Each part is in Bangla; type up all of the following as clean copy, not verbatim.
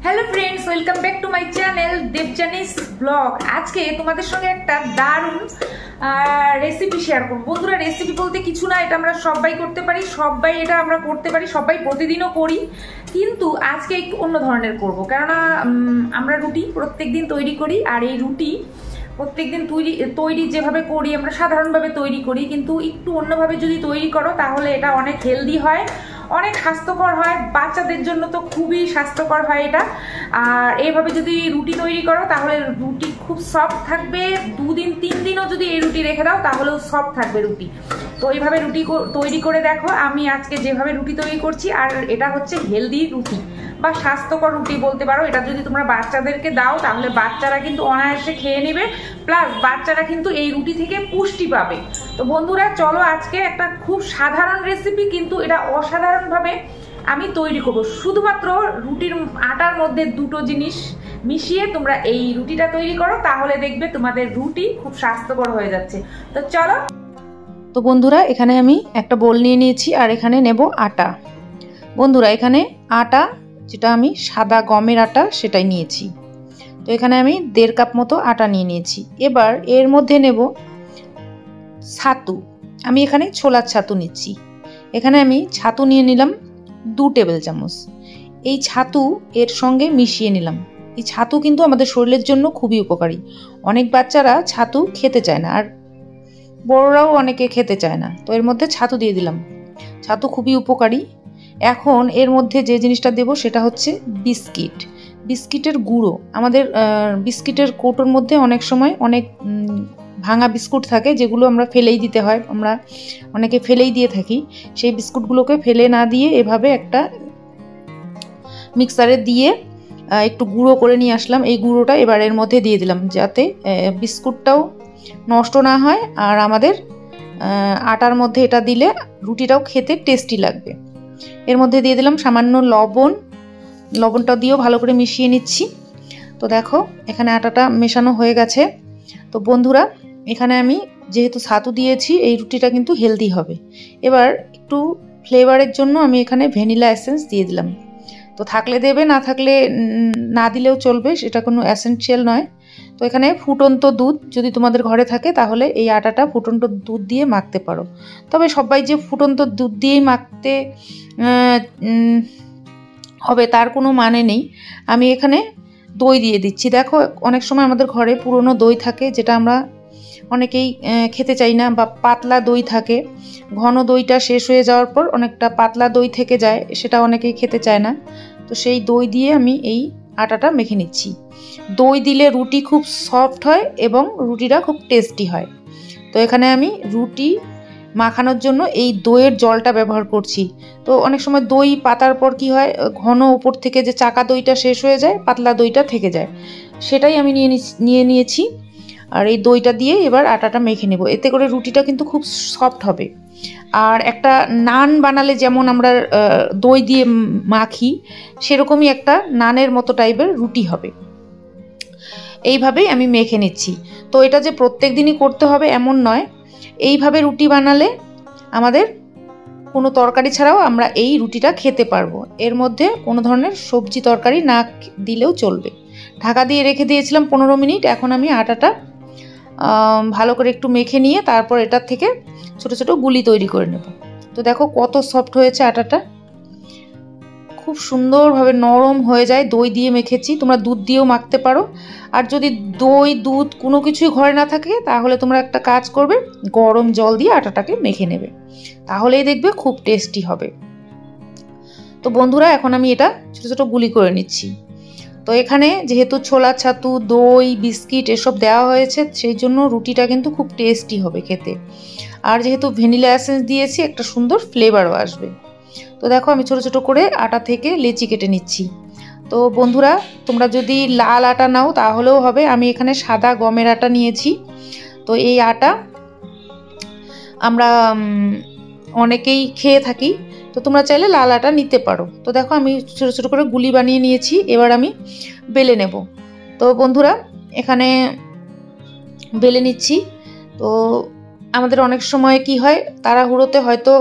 Hello friends, welcome back to my channel Debjani's blog. आज के तुम्हारे संगे एक दारुण रेसिपि शेयर करब। बंधुरा रेसिपि बोलते किछु ना, এটা আমরা সবাই করতে পারি, সবাই এটা আমরা করতে পারি, সবাই প্রতিদিনও করি, কিন্তু আজকে একটু অন্য ধরনের করব। কারণ আমরা রুটি প্রত্যেকদিন তৈরি করি, আর এই রুটি প্রত্যেকদিন তৈরি যেভাবে করি আমরা সাধারণভাবে তৈরি করি, কিন্তু একটু অন্যভাবে যদি তৈরি করো তাহলে এটা অনেক হেলদি হয়, অনেক স্বাস্থ্যকর হয়, বাচ্চাদের জন্য তো খুবই স্বাস্থ্যকর হয় এটা। আর এইভাবে যদি রুটি তৈরি করো তাহলে রুটি খুব সফট থাকবে, 2 দিন 3 দিনও যদি এই রুটি রেখে দাও তাহলেও সফট থাকবে রুটি। তো এইভাবে রুটি তৈরি করে দেখো, আমি আজকে যেভাবে রুটি তৈরি করছি, আর এটা হচ্ছে হেলদি রুটি বা স্বাস্থ্যকর রুটি বলতে পারো। এটা যদি তোমরা বাচ্চাদেরকে দাও তাহলে বাচ্চারা কিন্তু অনায়াসে খেয়ে নেবে, প্লাস বাচ্চারা কিন্তু এই রুটি থেকে পুষ্টি পাবে। তো বন্ধুরা চলো, আজকে একটা খুব সাধারণ রেসিপি, কিন্তু এটা অসাধারণভাবে আমি তৈরি করব। শুধুমাত্র রুটির আটার মধ্যে দুটো জিনিস মিশিয়ে তোমরা এই রুটিটা তৈরি করো, তাহলে দেখবে তোমাদের রুটি খুব স্বাস্থ্যকর হয়ে যাচ্ছে। তো চলো। তো বন্ধুরা এখানে আমি একটা বোল নিয়ে নিয়েছি, আর এখানে নেব আটা। বন্ধুরা এখানে আটা, যেটা আমি সাদা গমের আটা সেটাই নিয়েছি। তো এখানে আমি 1.5 কাপ মতো আটা নিয়ে নিয়েছি। এবার এর মধ্যে নেব ছাতু। আমি এখানে ছোলার ছাতু নিচ্ছি। এখানে আমি ছাতু নিয়ে নিলাম 2 টেবিল চামচ। এই ছাতু এর সঙ্গে মিশিয়ে নিলাম। এই ছাতু কিন্তু আমাদের শরীরের জন্য খুবই উপকারী। অনেক বাচ্চারা ছাতু খেতে চায় না, আর বড়রাও অনেকে খেতে চায় না। তো এর মধ্যে ছাতু দিয়ে দিলাম। ছাতু খুবই উপকারী। এখন এর মধ্যে যে জিনিসটা দেব সেটা হচ্ছে বিস্কিট, বিস্কিটের গুঁড়ো। আমাদের বিস্কিটের কৌটোর মধ্যে অনেক সময় অনেক ভাঙা বিস্কুট থাকে, যেগুলো আমরা ফেলেই দিতে হয়, আমরা অনেকে ফেলেই দিয়ে থাকি। সেই বিস্কুটগুলোকে ফেলে না দিয়ে এভাবে একটা মিক্সারে দিয়ে একটু গুঁড়ো করে নিয়ে আসলাম। এই গুঁড়োটা এবার এর মধ্যে দিয়ে দিলাম, যাতে বিস্কুটটাও নষ্ট না হয়, আর আমাদের আটার মধ্যে এটা দিলে রুটিটাও খেতে টেস্টি লাগবে। এর মধ্যে দিয়ে দিলাম সামান্য লবণ। লবণটা দিয়েও ভালো করে মিশিয়ে নিচ্ছি। তো দেখো এখানে আটাটা মেশানো হয়ে গেছে। তো বন্ধুরা এখানে আমি যেহেতু ছাতু দিয়েছি, এই রুটিটা কিন্তু হেলদি হবে। এবার একটু ফ্লেভারের জন্য আমি এখানে ভ্যানিলা এসেন্স দিয়ে দিলাম। তো থাকলে দেবে, না থাকলে না দিলেও চলবে, সেটা কোনো এসেনশিয়াল নয়। তো এখানে ফুটন্ত দুধ যদি তোমাদের ঘরে থাকে তাহলে এই আটাটা ফুটন্ত দুধ দিয়ে মাখতে পারো। তবে সবাই যে ফুটন্ত দুধ দিয়েই মাখতে হবে তার কোনো মানে নেই। আমি এখানে দই দিয়ে দিচ্ছি। দেখো অনেক সময় আমাদের ঘরে পুরনো দই থাকে, যেটা আমরা অনেকেই খেতে চাই না, বা পাতলা দই থাকে। ঘন দইটা শেষ হয়ে যাওয়ার পর অনেকটা পাতলা দই থেকে যায়, সেটা অনেকেই খেতে চায় না। তো সেই দই দিয়ে আমি এই আটাটা মেখে নিচ্ছি। দই দিলে রুটি খুব সফট হয় এবং রুটিটা খুব টেস্টি হয়। তো এখানে আমি রুটি মাখানোর জন্য এই দইয়ের জলটা ব্যবহার করছি। তো অনেক সময় দই পাতার পর কি হয়, ঘন উপর থেকে যে চাকা দইটা শেষ হয়ে যায়, পাতলা দইটা থেকে যায়, সেটাই আমি নিয়ে নিয়েছি। আর এই দইটা দিয়ে এবার আটাটা মেখে নেব। এতে করে রুটিটা কিন্তু খুব সফট হবে। আর একটা নান বানালে যেমন আমরা দই দিয়ে মাখি, সেরকমই একটা নানের মতো টাইপের রুটি হবে। এইভাবেই আমি মেখে নিচ্ছি। তো এটা যে প্রত্যেক দিনই করতে হবে এমন নয়। এইভাবে রুটি বানালে আমাদের কোনো তরকারি ছাড়াও আমরা এই রুটিটা খেতে পারবো। এর মধ্যে কোনো ধরনের সবজি তরকারি না দিলেও চলবে। ঢাকা দিয়ে রেখে দিয়েছিলাম 15 মিনিট। এখন আমি আটাটা ভালো করে একটু মেখে নিয়ে তারপর এটার থেকে ছোট ছোট গুলি তৈরি করে নেব। তো দেখো কত সফট হয়েছে আটাটা, খুব সুন্দরভাবে নরম হয়ে যায়। দই দিয়ে মেখেছি, তোমরা দুধ দিয়েও মাখতে পারো। আর যদি দই দুধ কোনো কিছুই ঘরে না থাকে তাহলে তোমরা একটা কাজ করবে, গরম জল দিয়ে আটাটাকে মেখে নেবে, তাহলেই দেখবে খুব টেস্টি হবে। তো বন্ধুরা এখন আমি এটা ছোট ছোট গুলি করে নিচ্ছি। তো এখানে যেহেতু ছোলা ছাতু, দই, বিস্কিট এসব দেওয়া হয়েছে, সেই জন্য রুটিটা কিন্তু খুব টেস্টি হবে খেতে। আর যেহেতু ভ্যানিলা এসেন্স দিয়েছি, একটা সুন্দর ফ্লেভারও আসবে। তো দেখো আমি ছোট ছোট করে আটা থেকে লেচি কেটে নিচ্ছি। তো বন্ধুরা তোমরা যদি লাল আটা নাও তাহলেও হবে। আমি এখানে সাদা গমের আটা নিয়েছি। তো এই আটা আমরা অনেকেই খেয়ে থাকি, তো তোমরা চাইলে লাল আটা নিতে পারো। তো দেখো আমি ছোট ছোট করে গুলি বানিয়ে নিয়েছি। এবার আমি বেলে নেব। তো বন্ধুরা এখানে বেলে নিচ্ছি। তো আমাদের অনেক সময় কি হয়, তাড়াহুড়োতে হয়তো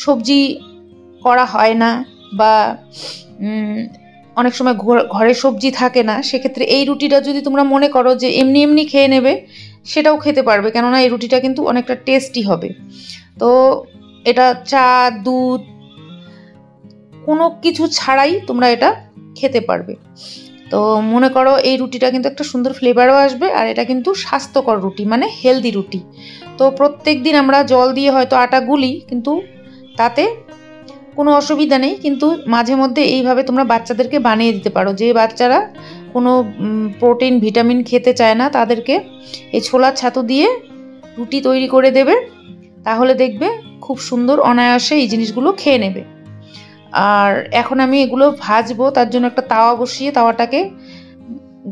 সবজি করা হয় না, বা অনেক সময় ঘরে সবজি থাকে না, সেক্ষেত্রে এই রুটিটা যদি তোমরা মনে করো যে এমনি এমনি খেয়ে নেবে, সেটাও খেতে পারবে, কেননা এই রুটিটা কিন্তু অনেকটা টেস্টি হবে। তো এটা চা, দুধ কোনো কিছু ছাড়াই তোমরা এটা খেতে পারবে। তো মনে করো এই রুটিটা কিন্তু একটা সুন্দর ফ্লেভারও আসবে, আর এটা কিন্তু স্বাস্থ্যকর রুটি, মানে হেলদি রুটি। তো প্রত্যেক দিন আমরা জল দিয়ে হয়তো আটা গুলি, কিন্তু তাতে কোনো অসুবিধা নেই, কিন্তু মাঝে মধ্যে এইভাবে তোমরা বাচ্চাদেরকে বানিয়ে দিতে পারো। যে বাচ্চারা কোনো প্রোটিন ভিটামিন খেতে চায় না, তাদেরকে এই ছোলার ছাতু দিয়ে রুটি তৈরি করে দেবে, তাহলে দেখবে খুব সুন্দর অনায়াসে এই জিনিসগুলো খেয়ে নেবে। আর এখন আমি এগুলো ভাজবো, তার জন্য একটা তাওয়া বসিয়ে তাওয়াটাকে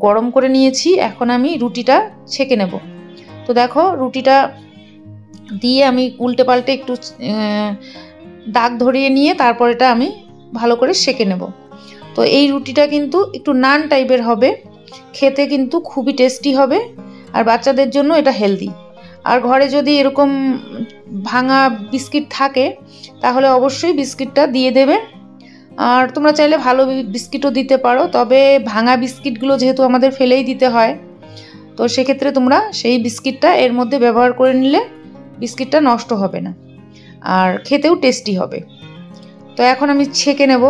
গরম করে নিয়েছি। এখন আমি রুটিটা ছেঁকে নেব। তো দেখো রুটিটা দিয়ে আমি উল্টে পাল্টে একটু দাগ ধরিয়ে নিয়ে তারপর এটা আমি ভালো করে সেঁকে নেব। তো এই রুটিটা কিন্তু একটু নান টাইপের হবে, খেতে কিন্তু খুবই টেস্টি হবে, আর বাচ্চাদের জন্য এটা হেলদি। আর ঘরে যদি এরকম ভাঙা বিস্কিট থাকে তাহলে অবশ্যই বিস্কিটটা দিয়ে দেবে। আর তোমরা চাইলে ভালো বিস্কিটও দিতে পারো, তবে ভাঙা বিস্কিটগুলো যেহেতু আমাদের ফেলেই দিতে হয়, তো সেক্ষেত্রে তোমরা সেই বিস্কিটটা এর মধ্যে ব্যবহার করে নিলে বিস্কিটটা নষ্ট হবে না, আর খেতেও টেস্টি হবে। তো এখন আমি ছেঁকে নেব।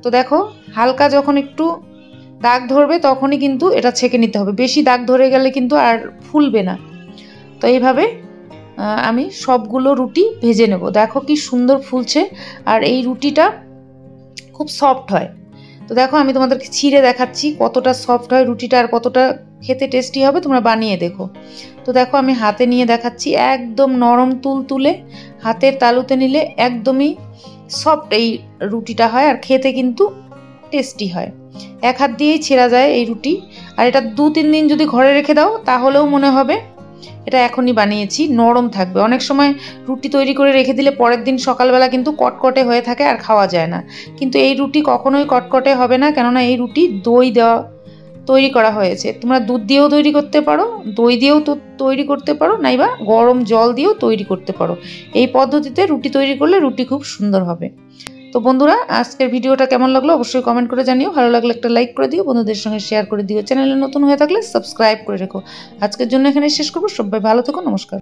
তো দেখো হালকা যখন একটু দাগ ধরবে তখনই কিন্তু এটা ছেঁকে নিতে হবে, বেশি দাগ ধরে গেলে কিন্তু আর ফুলবে না। তো এইভাবে আমি সবগুলো রুটি ভেজে নেব। দেখো কি সুন্দর ফুলছে, আর এই রুটিটা খুব সফট হয়। তো দেখো আমি তোমাদেরকে ছিঁড়ে দেখাচ্ছি কতটা সফট হয় রুটিটা, আর কতটা খেতে টেস্টি হবে, তোমরা বানিয়ে দেখো। তো দেখো আমি হাতে নিয়ে দেখাচ্ছি, একদম নরম তুলতুলে, হাতের তালুতে নিলে একদমই সফট এই রুটিটা হয়, আর খেতে কিন্তু টেস্টি হয়। এক হাত দিয়েই ছেঁড়া যায় এই রুটি। আর এটা 2-3 দিন যদি ঘরে রেখে দাও তাহলেও মনে হবে এটা এখনই বানিয়েছি, নরম থাকবে। অনেক সময় রুটি তৈরি করে রেখে দিলে পরের দিন সকালবেলা কিন্তু কটকটে হয়ে থাকে আর খাওয়া যায় না, কিন্তু এই রুটি কখনোই কটকটে হবে না, কেননা এই রুটি দই দেওয়া তৈরি করা হয়েছে। তোমরা দুধ দিয়েও তৈরি করতে পারো, দই দিয়েও তৈরি করতে পারো, নাইবা গরম জল দিয়েও তৈরি করতে পারো। এই পদ্ধতিতে রুটি তৈরি করলে রুটি খুব সুন্দর হবে। তো বন্ধুরা, আজকের ভিডিওটা কেমন লাগলো অবশ্যই কমেন্ট করে জানিও। ভালো লাগলে একটা লাইক করে দিও, বন্ধুদের সঙ্গে শেয়ার করে দিও। চ্যানেলে নতুন হয়ে থাকলে সাবস্ক্রাইব করে রেখো। আজকের জন্য এখানে শেষ করবো। সবাই ভালো থেকো, নমস্কার।